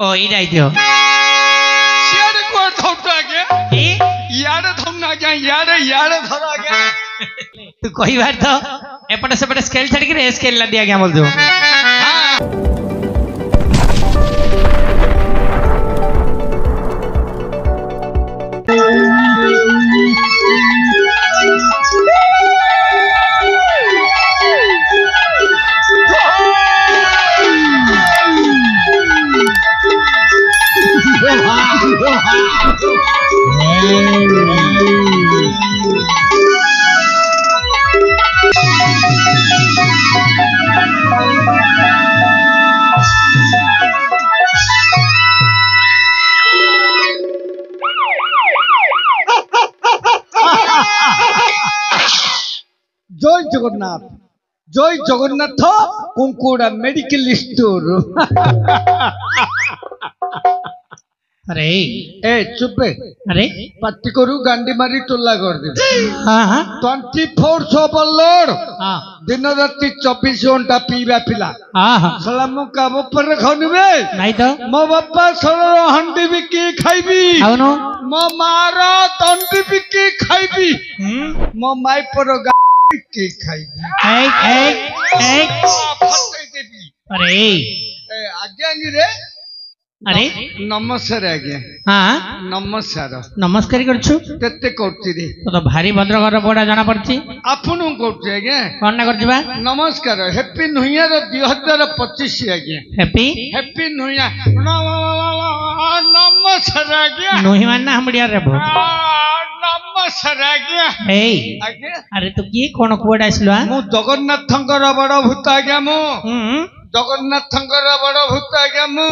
ओ इडा आइदियो सियाड़े को धौट आगे याड़े धौना आगे याड़े धर आगे तू कोई बार तो एपटे सेपटे स्केल छाड़ के स्केल ला दिया गया बोल दो जय जगन्नाथ कुंकुड़ा मेडिकल स्टोर अरे ए चुपे अरे पट्टी करू गांडी मारी टोला कर दे 24 लोड दिन राति 24 घंटा पीवा पिला साला मो काम पर खानुबे नहीं तो मो बापा सरल हंडी बिकी खाइबी आउनो मो मारा दंडी बिकी खाइबी मो माई पर के खाइबी अरे आज्ञा रे अरे नमस्कार आज्ञा हाँ नमस्कार नमस्कार करछु केते करती रे तो भारी भद्रगर बड़ा जाना पड़ची आपनु करछु आज्ञा कोन ना करछु बा नमस्कार हैप्पी न्यू ईयर 2025 आज्ञा हैप्पी न्यू ईयर नमस्कार आज्ञा नोही मानना हमडिया रे बो नमस्कार आज्ञा ए आज्ञा अरे तू की कोन कुडा आइसलो मु जगन्नाथंकर बड़ भूत आज्ञा मु जगन्नाथंकर बड़ भूत आज्ञा मु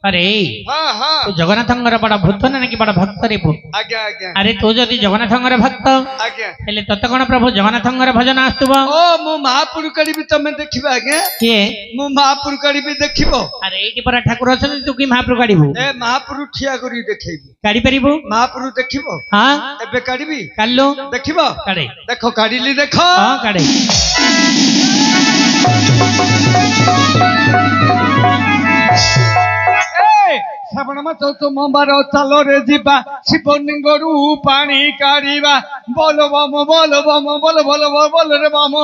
अरे हाँ हाँ तू जगन्नाथंकर बड़ा भूत ना कि बड़ा भक्त रे बो आज्ञा आज्ञा अरे तू जदी जगन्नाथंकर भक्त आज्ञा हेले तत कोन प्रभु जगन्नाथंकर भजन आस्तुबो ओ मु महापुर करिबी तमे देखिबा आज्ञा के मु महापुर करिबी देखिबो अरे एटी पर ठाकुर अछन तू की महापुर काढिबो ए महापुर ठिया करी देखैबी काढी परिबो महापुर देखिबो हां एबे काढिबी काल्लो देखिबो काढे देखो काढिली देखो हां काढे श्रावण मास सोमवार चलो रे जीवा शिवलिंगरू पानी काढ़ीवा बोलो बम बोलो बम बोलो बोलो बोलो रे बम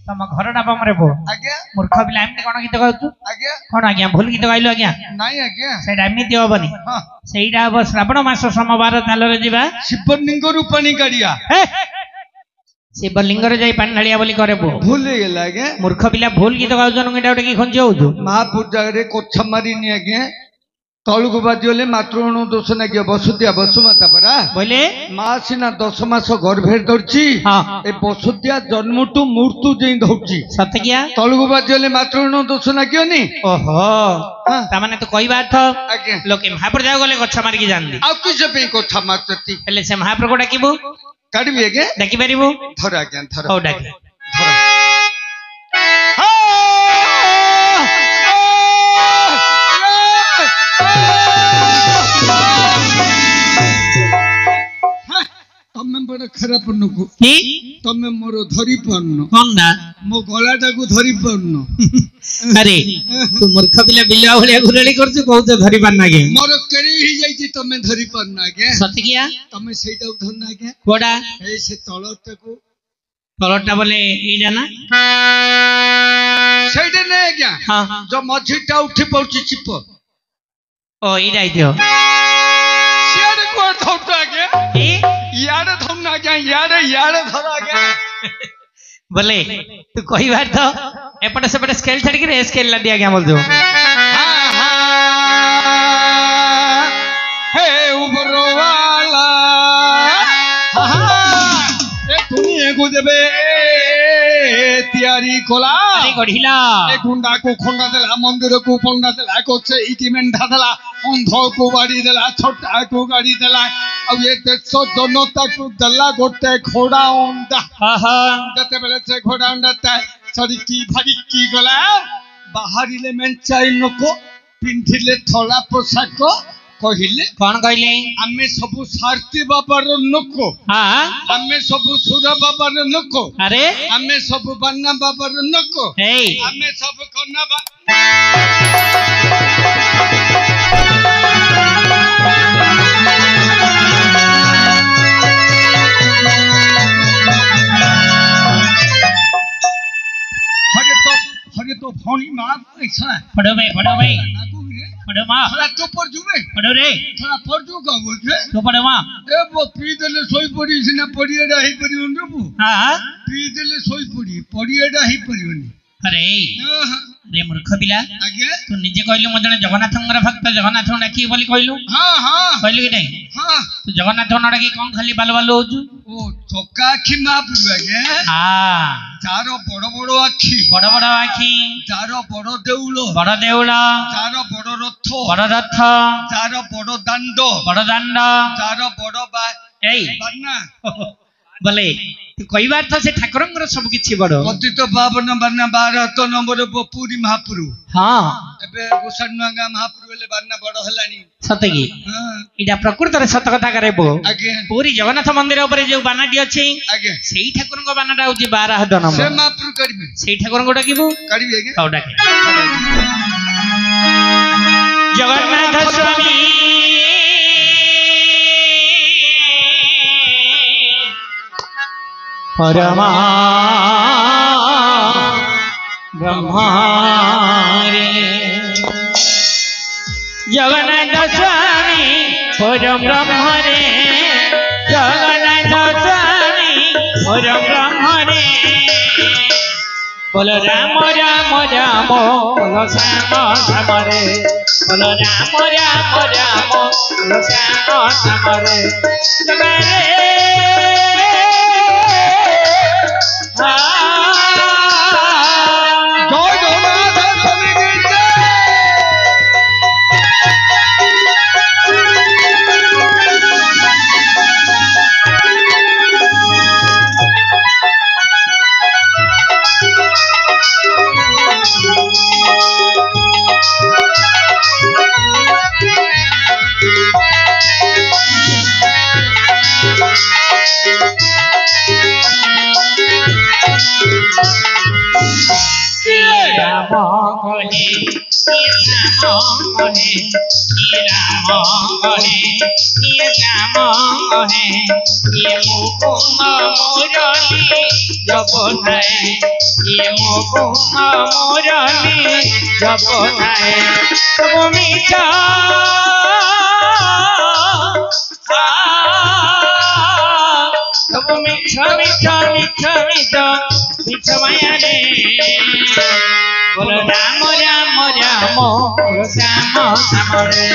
तम घरटा बम रे बो आज्ञा मूर्ख पिला एमती कोन गीत गाउछु आज्ञा कोन आज्ञा भूल गीत गाइलो आज्ञा नाही आज्ञा सेटा एमती होबनी सेटा अब श्रावण मास सोमवार चलो रे जीवा शिवलिंगरू पानी काढ़िया शिवलिंग रे जाई पानी ढालिया बोली करे बो भूल गेला आज्ञा मूर्ख पिला भूल गीत गाउछन एटा ओटे की खंजी होउछु महापुर जगरे कोछा मारिनी आज्ञा तळुको बाजियोले मातृणु दोष नागियो बसुदिया बसुमाता परा बोले माँ सिना 10 मास गर्भेर धरची ए बसुदिया जन्मटू मृत्यु जेई धरची सत्य किया तळुको बाजियोले मातृणु दोष नागियो नी ओहो ता माने तो कोई बात हो आज्ञा लोके महापुर जाओ गले कोछा मारी की जानदी आ किसे पे कोछा मारती हेले से महापुर को डाकिबो काढबी आज्ञा डाकी परिबो धर आज्ञा धर हो डाकी तमे बड़ा खराब नुको की तमे मोर धरी पन्नो कोनदा मो गलाटा को धरी पन्नो अरे तू मूर्ख पिला बिल्ला भलिया गुरली करछु कहू तो धरी पान नागे मोर केरी ही जाईची तमे धरी पन्ना के सत्य किया तमे सेटा धर ना के कोडा ए से तळटा को तळटा बोले एडा ना सेटा ने क्या हां जो मझीटा उठी पड़ची चिप ओ एडा आइदियो सियाड़े को धौटा के याड़े धौना के याड़े धरा के बोले तू कोई बार तो एपटे सेपटे स्केल छाड़ के स्केल ला दिया गया बोल दो हे उबरो वाला ए दुनिया को देबे तैयारी कोला अरे गढिला ए गुंडा को खोंडा देला मंदिर को पंडा देला कोचे इटी मेंढा देला अंध को बाड़ी देला छोटा को गाड़ी देला अब ये 100 जनता को दला गोटे घोड़ा अंडा जते बेले से घोड़ा अंडा सरी की भारी की गला बाहरिले मेंचाई नको पिंधिले थोड़ा पोशाक कहिले कौन कहले आमे सबु सारती बाबार नको हां आमे सबु सुरा बाबार नको अरे आमे सबु बन्ना बाबार नको हे आमे सब कन्ना माँ ऐसा पढ़ो भाई नाकू रे पढ़ो माँ थोड़ा तो पर जुबे पढ़ो रे थोड़ा पर जु का बोलते तो पढ़ो माँ ए वो पी देले सोई पड़ी सिना पड़िएडा ही पड़ी उन बु हाँ पी देले सोई पड़ी पड़िएडा ही पड़ी उन अरे अरे मूर्ख पिला आगे तू निजे कहलु मो जने जगन्नाथंगर भक्त जगन्नाथ डाकी बोली कहलु हाँ हाँ कहलु कि नहीं हाँ तू जगन्नाथ डाकी कौन खाली बाल बाल होजु ओ चक्का आखि महाप्रभु आगे हाँ जारो बड़ आखि बड़ बड़ आखि जारो बड़ देउल जारो बड़ रथ जारो बड़ दांड जारो बड़ बा एई बान्ना बोले तू कई बार तो से ठाकुरंगर सब किछि बड़ पतित पावन बान्ना 12 तो नंबर पुरी महाप्रभु हाँ एबे गोसानुगा महाप्रभु ले बान्ना बड़ हलानी सते की हां इडा प्रकृत रे सत कथा करे बो आगे पूरी जगन्नाथ मंदिर ऊपर जो बानाटी अछि आगे सेही ठाकुरंग बानाटा होची 12 हद नंबर से महाप्रभु करबी सेही ठाकुरंग डाकिबो करबी आगे ताउ डाके जगन्नाथ स्वामी परमा ब्रह्मा रे जगन्नाथ स्वामी परम ब्रह्म रे जगन्नाथ स्वामी परम ब्रह्म रे बोलो राम राम राम बोलो श्याम श्याम रे बोलो राम राम राम बोलो श्याम श्याम रे जगन्नाथ जय जगन्नाथ स्वामी की बोलो राम राम राम बोलो श्याम श्याम रे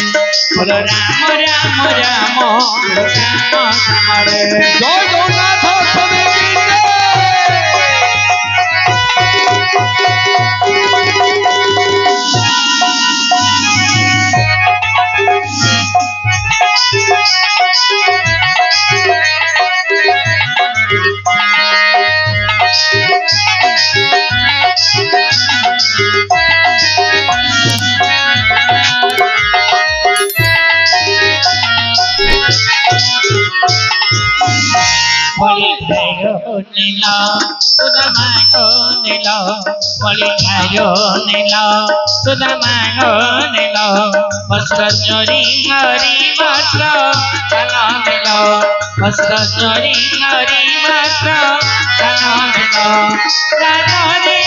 बोलो राम राम राम बोलो श्याम श्याम रे जय जगन्नाथ स्वामी की बलि खायो नीला सुदामाको नीला बलि खायो नीला सुदामाको नीला वस्त्र चोरी हरि मात्र धन नीला वस्त्र चोरी हरि मात्र धन नीला रानरे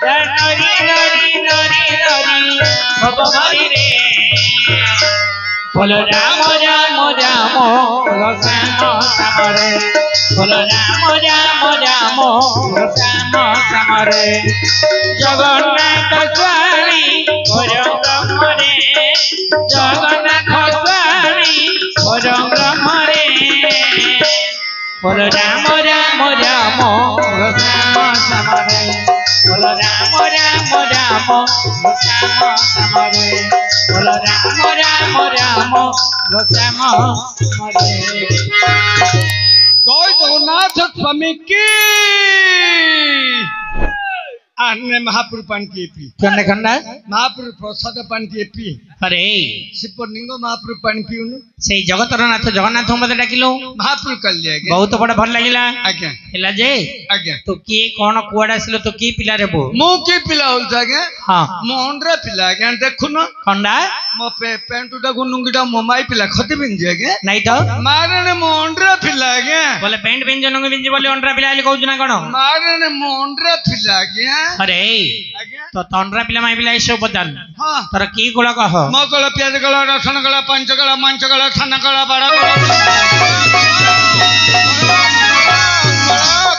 रानरी नरी नरी नरी भगवानी रे बोलो राम राम राम बोलो श्याम श्याम रे बोलो राम राम राम बोलो श्याम श्याम रे जगन्नाथ स्वामी परम ब्रह्म रे जगन्नाथ स्वामी परम ब्रह्म रे बोलो राम राम राम बोलो श्याम श्याम रे बोलो राम राम राम बोलो श्याम श्याम रे बोलो राम राम राम बोलो श्याम श्याम रे जय जगन्नाथ स्वामी की आने महापुर पानी टिए पी कन्ने खंडा महापुर प्रसाद पानी टिए पी अरे शिवलिंग महापुर पानी पिउनु से जगतर नाथ जगन्नाथ मते डाकिलो महापुर कल्ले आगे बहुत बड़ा भल लागिला आगे हेला जे आगे तो की कोन कुआडा आसिलो तो की पिला रे बो मो की पिला होल जागे हां मो अंडरा पिला आगे देखुन खंडा मो पेंटुटा को नुंगीटा मो माई पिला खते बिन जागे नहीं तो मारने मो अंडरा पिला आगे बोले पेंट पिन जनंग बिन बोले अंडरा पिला ले कहू ना कोन मारने मो अंडरा पिला आगे अरे आगे तो तंडरा पिला माई पिला इसे बदल हां तर की गोला कह मो गला प्याज गला रसन गला पंच गला मंच गला थाना गला बड़ा गला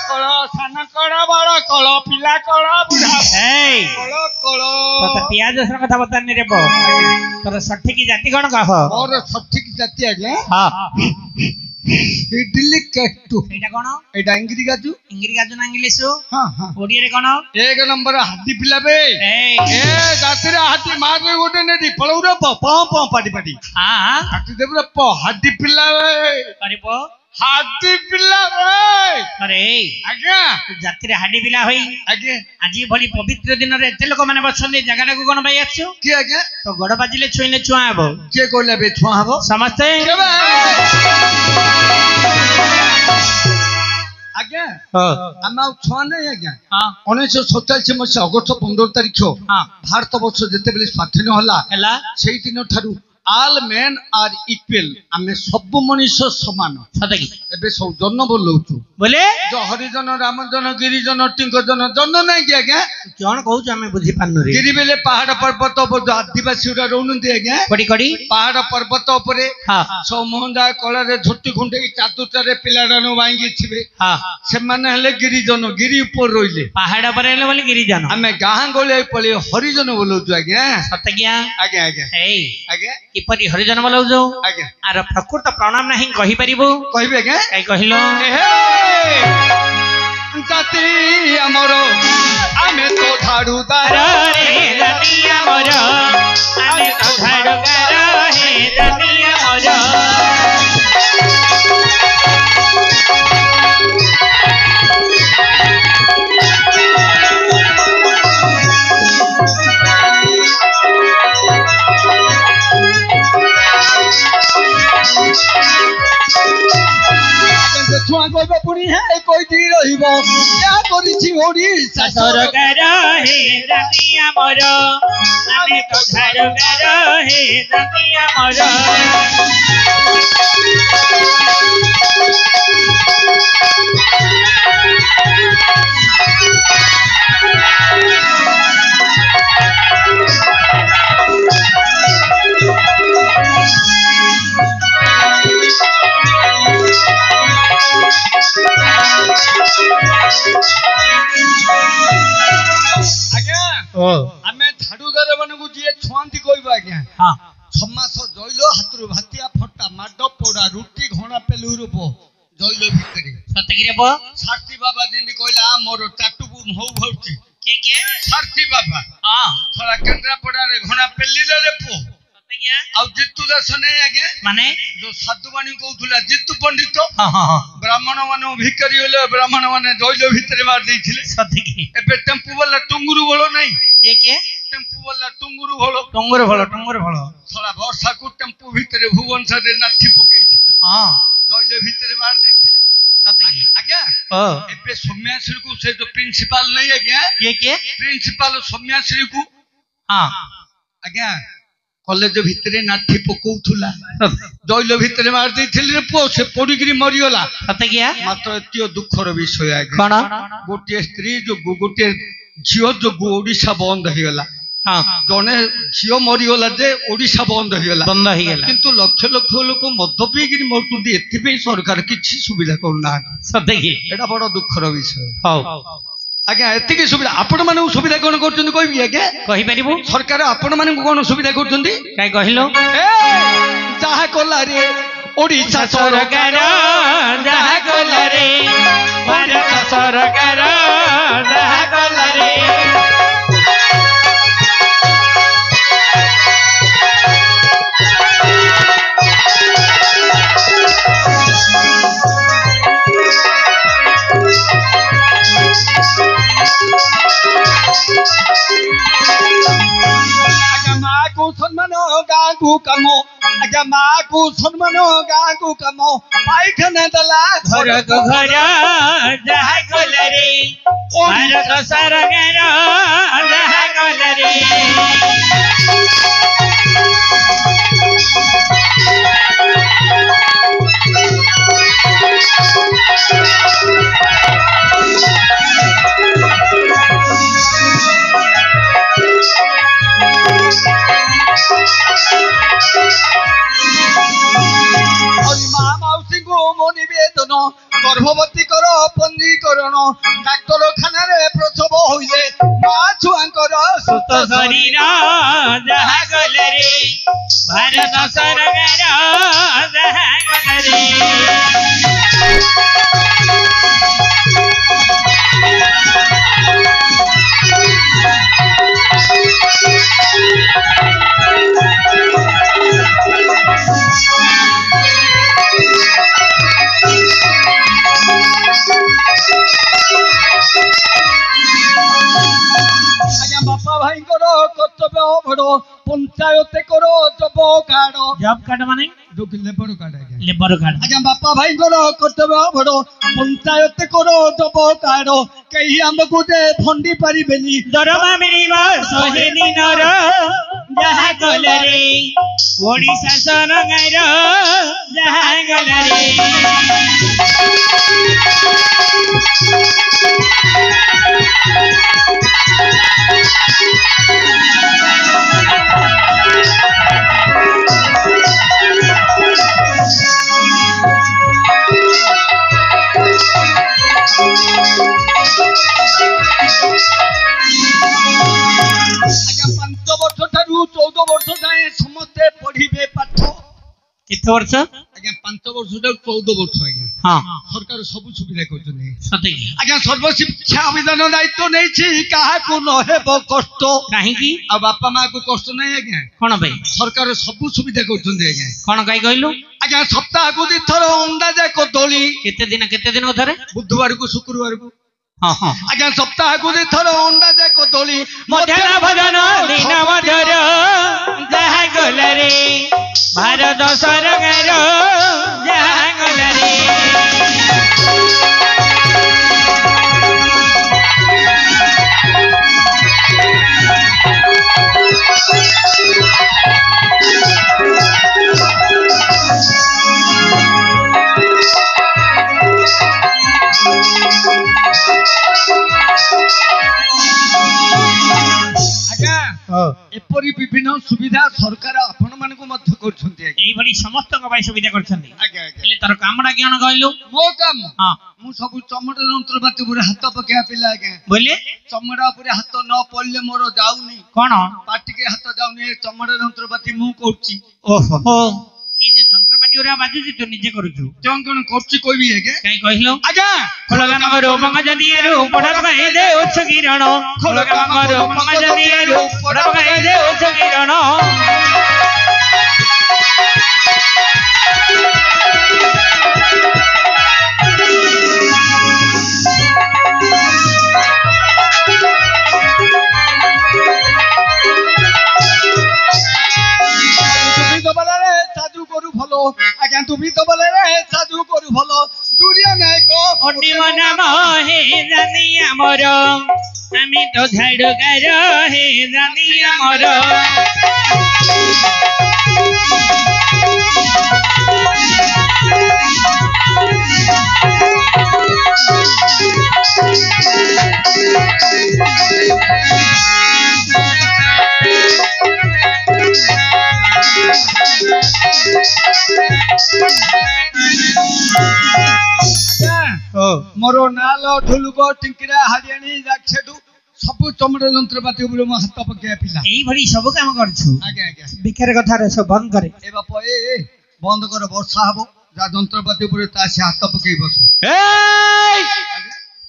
कला थाना कड़ा बड़ा कला पिला कड़ा बुढ़ा ए कला कला तो पियाज रसन कथा बताने रे बो तर सठिक जाति कोन कह और सठिक जाति आगे हां इडली कट्टू एटा कोन एटा इंग्री गाजू इंग्री गाजु ना इंग्लिश हां हां ओडिया रे कोन एक नंबर हाथी पिला बे ए जाति रे हाथी मार रे गोटे नेदी पळौरा प प पाटी पाटी हां हाथी देबरे प हाथी पिला रे अरे बो हाथी पिला रे अरे आज्ञा जाति रे हाडी पिला होई आज्ञा আজি भली पवित्र दिन रे एते लोक माने बसंदी जगाडा को कोन भाई आछो की आज्ञा तो गड बाजिले छुइले छुआ हबो के कोला बे छुआ हबो समझते केबे आज्ञा हां हम छुआ नहीं आज्ञा हां 1947 मसीहा अगस्त 15 तारिख हां भारत वर्ष जेते बेले स्वाधीन होला हला सेई दिन ठारू all men are equal आमे सब मनुष्य समान सतकी एबे सब जन बोलौछु बोले जो हरिजन रामजन गिरिजन टिंकजन जन नहीं कि आज्ञा कोन कहू हमें बुझी पानु रे गिरी बेले पहाड़ पर्वत पर आदिवासी उरा रहउनते आज्ञा कडी कडी पहाड़ पर्वत उपरे हां सब मोहंदा कला रे झोटी खुंडे चातुटारे पिलाडानो वांगी छिबे हां से माने हले गिरिजन गिरी ऊपर रहिले पहाड़ पर रहले बोले गिरिजन आमे गां गले पले हरिजन बोलौछु आज्ञा सतकिया आज्ञा आज्ञा ए आज्ञा किपरि हरिजन बोलौ जो आज्ञा आर प्रकृत प्रणाम नाही कहि परिबो कहबे आज्ञा काई कहिलो जाति हमरो आमे तो झाड़ूदार रे रतिया मोर आमे तो झाड़ूदार हे रतिया मोर छुआ कहबे पुनी है कोई दी रहिबो क्या करिछि ओडिसा सरकार हे रतिया मोर आमे तो झाड़ूदार हे रतिया मोर आज्ञा ओ आमे झाड़ूदार मानकु जे छुआंती कहबा आज्ञा हां छमास जइलो हातरु भातिया फटा माड पोड़ा रुटी घोड़ा पेलुरु पो जइलो भितरे सतकी रे बो सारथी बाबा जिंदी कहला मोर टाटुबु मौ भौची के सारथी बाबा हां थोड़ा केंद्रापड़ा रे घोड़ा पेली रे पो सतकिया आ जितु दर्शने आज्ञा माने जो साधुवाणी कहउथुला जितु पंडित हां हां ब्राह्मण माने भिकारी होले ब्राह्मण माने जइलो भितरे मार देइथिले सतकी एबे टेम्पू वाला टुंगुरु बोलो नहीं के टेम्पू वाला टुंगुरु बोलो टंगर भलो थोड़ा वर्षा को टेम्पू भितरे भुवनेश्वर रे नाथी पकेइथिला हां जइलो भितरे मार देइथिले सतकी आज्ञा ओ एबे सौम्याश्री को से जो प्रिंसिपल नहीं आज्ञा के प्रिंसिपल सौम्याश्री को हां आज्ञा कॉलेज भितरे नाथी पकौथुला जइलो भितरे मार देइथिले रे पो से पडिगिरी मरियोला सतकिया मात्र एतियो दुखर विषय आज्ञा कोन गोटे स्त्री जो गोटे झियो जो ओडिशा बंद होइगला हां जने झियो मरियोला जे ओडिशा बंद होइगला बंद हो गेला किंतु लक्ष लक्ष लोक मद पीगिरी मरुतुंदी एथिपे सरकार किछि सुविधा करना सतकी एटा बड़ दुखर विषय हां आज्ञा एतिकी सुविधा आपण माने सुविधा कोन करचुंदी कहबी आज्ञा कहि परिबो सरकार आपण माने कोन सुविधा करचुंदी काई कहिलो ए जाहा कोला रे ओडिशा सरकार जहा कोला रे भारत सरकार जहा कोला रे ଗାଁକୁ କାମ ଆଜ୍ଞା ମାକୁ ସମ୍ମାନ ଗାଁକୁ କାମ ପାଇଖାନା ଦେଲା ଘରକୁ ଘର ଯାହା କଲରେ ଭାରତ ସରକାର ଯାହା କଲରେ নিবেদন গর্ভবতী কর পঞ্জীকরণ ডাক্তারখানারে প্রসব হইলে মা ছুয়াঙ্কর সুত শরীর যাহা গলরে ভারত সরকার যাহা গলরে আজ্ঞা বাপা ভাইঙ্কর কর্তব্য বড় পঞ্চায়েতে কর জব কার্ড জব কার্ড মানে লেবর কার্ড লেবর কার্ড আজ্ঞা বাপা ভাইঙ্কর কর্তব্য বড় পঞ্চায়েতে কর জব কার্ড কেহি আমকু দে ভন্ডি পারিবেনি দরমা মিলিব 100 দিনর যাহা গলরে ওড়িশা ସରକାର ଯାହା ଗଲରେ আজ্ঞা 5 বর্ষ ঠারু 14 বর্ষ যায় সমস্তে পড়িবে পাঠ কেতে বর্ষ আজ্ঞা 5 বর্ষ ঠারু 14 বর্ষ আজ্ঞা হ্যাঁ সরকার সবু সুবিধা করছেন সতে আজ্ঞা সর্বশিক্ষা অভিযান দায়িত্ব নেইছি কাহাকু নহেব কষ্ট কাহিকি আর বাপা মা কু কষ্ট নাই আজ্ঞা কোন ভাই সরকার সবু সুবিধা করছেন আজ্ঞা কোন কাই কইলু আজ্ঞা সপ্তাহকু দিথর অন্ডা যায় কদলি কেতে দিন ধরে বুধবার কু শুক্রবার কু হ্যাঁ হ্যাঁ আজ্ঞা সপ্তাহকু দিথর অন্ডা যায় কদলি ମଧ୍ୟାହ୍ନ ଭୋଜନ ଦିନ ମଧ୍ୟର ଯାହା ଗଲରେ ଭାରତ ସରକାର ଯାହା ଗଲରେ এপরি বিভিন্ন সুবিধা সরকার আপন মানকু মধ্য করছন্তি এইভଳି ସମସ୍ତଙ୍କ ପାଇଁ ସୁବିଧା କରିଛନ୍ତି আজ্ঞା আজ্ঞା ହେଲେ ତାର କାମଟା କିଅଣ କହିଲୁ ମୋ କାମ ହଁ ମୁଁ ସବୁ ଚମଡ଼ା ଯନ୍ତ୍ରପାତି ଉପରେ ହାତ ପକେଇବା ପିଲା ଆଜ୍ଞା ବୋଲେ ଚମଡ଼ା ଉପରେ ହାତ ନ ପଡିଲେ ମୋର ଯାଉନି କଣ ପାଟିକେ ହାତ ଯାଉନି ଏ ଚମଡ଼ା ଯନ୍ତ୍ରପାତି ମୁଁ କରୁଛି ଓହୋ এই যে যন্ত্রপাতি ওরা বাজুছি তুই নিজে করুଛୁ କଣ କଣ କରୁଛି କହିବି ଆଜ୍ଞା କାଇ କହିଲୁ ଆଜ୍ଞା ଖୋଳଗାମରୁ ମଙ୍ଗଜ ଦିଏରୁ ପଡ ପକାଇ ଦେ ଉଚ୍ଚ କିରଣ ଖୋଳଗାମରୁ ମଙ୍ଗଜ ଦିଏରୁ ପଡ ପକାଇ ଦେ ଉଚ୍ଚ କିରଣ সাধু করু ভালো আজ্ঞা তুমি তো বলে রে সাধু করু ভালো দুরিয়া নাই কো অন্তিম নাম হে জানি আমার আমি তো ঝাড়ুকার হে জানি আমার মোর নাল ঢুলুক টিঙ্কিরা হারিয়ানি যাচ্ছেটু সবু চমড়া যন্ত্রপাতি উপরে মো হাত পকেয়া পিলা এইভଳି ସବୁ କାମ କରୁଛୁ আজ্ঞা আজ্ঞা বেকার কথারে সব বন্ধ করে এ বাপ এ বন্ধ কর বর্ষা হব যা যন্ত্রপাতি উপরে তা সে হাত পকেই বস এই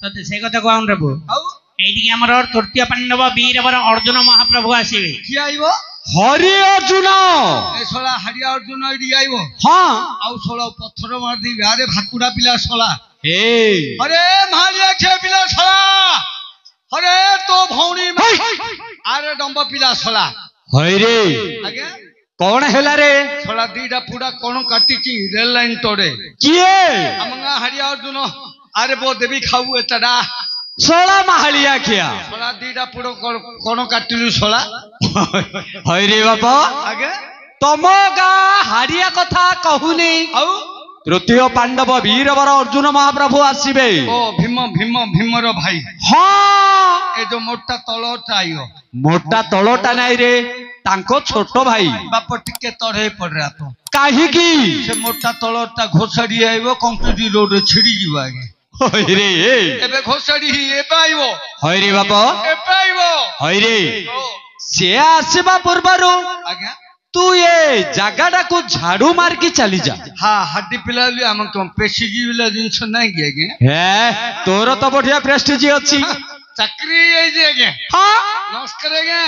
ততে সেই কথা কোন রেবু আউ এইদিকে আমার তৃতীয় পাণ্ডব বীরবর অর্জুন মহাপ্রভু আসিবে কি আইব হরি অর্জুন এ শলা হারিয়া অর্জুন এডি আইব হ্যাঁ আউ শলা পথর মার দি আরে ভাকুড়া পিলা শলা এই আরে মারিয়া খে পিলা শলা আরে তো ভৌনি আরে ডম্বা পিলা শলা হয় রে আজ্ঞা कौन हेला रे छोड़ा दीटा पुड़ा कौन काटी रेल लाइन तोड़े किए हमगा हरिया अर्जुन अरे वो देवी खाऊ एतडा सोला माहलिया किया छोड़ा दीटा पुड़ो कौन काटिलु छोड़ा हई रे बाबा आगे तम गाँ हाड़िया कथा कहूनी आउ तृतीय पांडव वीरवर अर्जुन महाप्रभु आसबे ओ भीम भीम भीमर भाई हाँ ए जो मोटा तलटा आयो मोटा तलटा नाई रे तांको छोट भाई बाप टिके तड़े पड़ रहा तो काहे की से मोटा तलटा घोषाड़ी आइबो कंक्रीट रोड छिड़ी जीव आगे हई रे एबे घोषाड़ी एबे आइबो हई रे बाबा एबे आइबो हई रे से आसबा पूर्वरु आगे तू ये जगाटा को झाड़ू मार के चली जा हाँ हड्डी पिला आम कम पेशी जीवला जिनस नहीं कि है तोर तो बढ़िया प्रेस्टिज अच्छी चाकरी आगे हाँ नमस्कार आज्ञा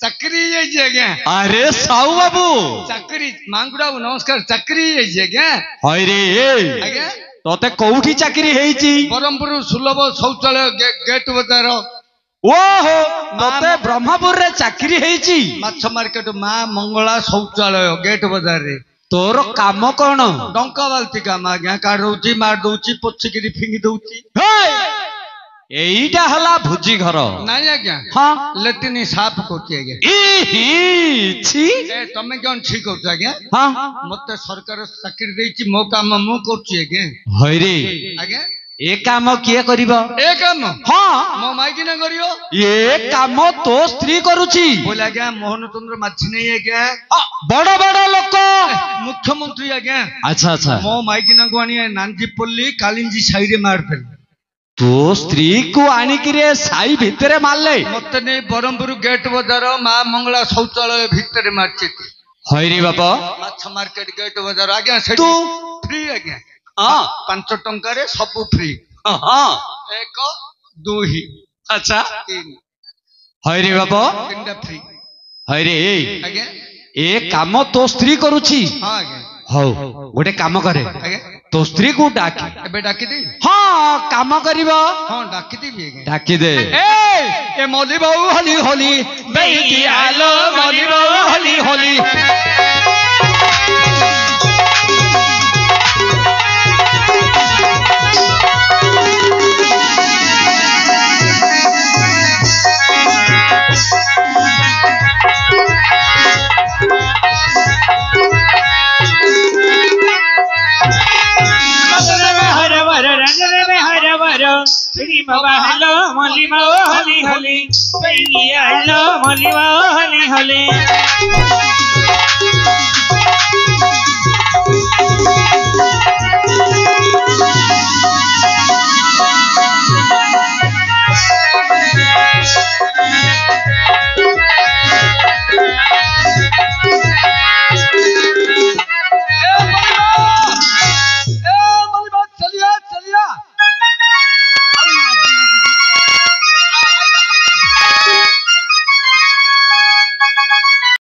चाकरी आज्ञा अरे साहू बाबू चाकरी मांगुड़ा नमस्कार चाकरी आज्ञा हई रे आज्ञा तोते कोठी चाकरी हेची ब्रह्मपुर सुलभ शौचालय गेट बजार ओहो तोते ब्रह्मपुर रे चाकरी हेची माछ मार्केट माँ मंगला शौचालय गेट बजार रे तोर काम कौन डंका बाल्टी काम आज्ञा काट दौची मार दौची पोछिकी फिंगी दौची एईटा हला भुजी घर नहीं आज्ञा हाँ लेट्रिन साफ करती आज्ञा छी तमे कौन ठीक कर आज्ञा हाँ मत सरकार चाकरी देछि मो काम मु करछि आज्ञा हई रे आज्ञा ए काम किए करिबो ए काम हाँ मो माइकी ना करियो ये काम तो स्त्री करुची बोले आज्ञा मोहन चंद्र माछी नहीं आज्ञा बड़ बड़ लोक मुख्यमंत्री आज्ञा अच्छा अच्छा मो माइकी ना गुआनी नानजीपल्ली कालिंजी साई रे मार फेल तो स्त्री को आनिकी रे साई भितरे मारले मत नहीं ब्रह्मपुर गेट बजार माँ मंगला शौचालय भितर मारचे हई रे बाबा माछ मार्केट गेट बजार आज्ञा तू फ्री आज्ञा हाँ 5 टंका सब फ्री हाँ 1 2 अच्छा 3 हई रे बाबा 3टा फ्री हई रे आज्ञा ए काम तो स्त्री करुची हाँ आज्ञा हौ गोटे काम करे आज्ञा तो स्त्री को डाकी एबे डाकी दे हाँ काम करिबो हाँ डाकी देबी आज्ञा डाकी दे ए मोदी बाबू होली होली बैगी आलो मोली बाबू होली होली हेलो मोली बाबू होली होली बैगी आलो मोली बाबू होली होली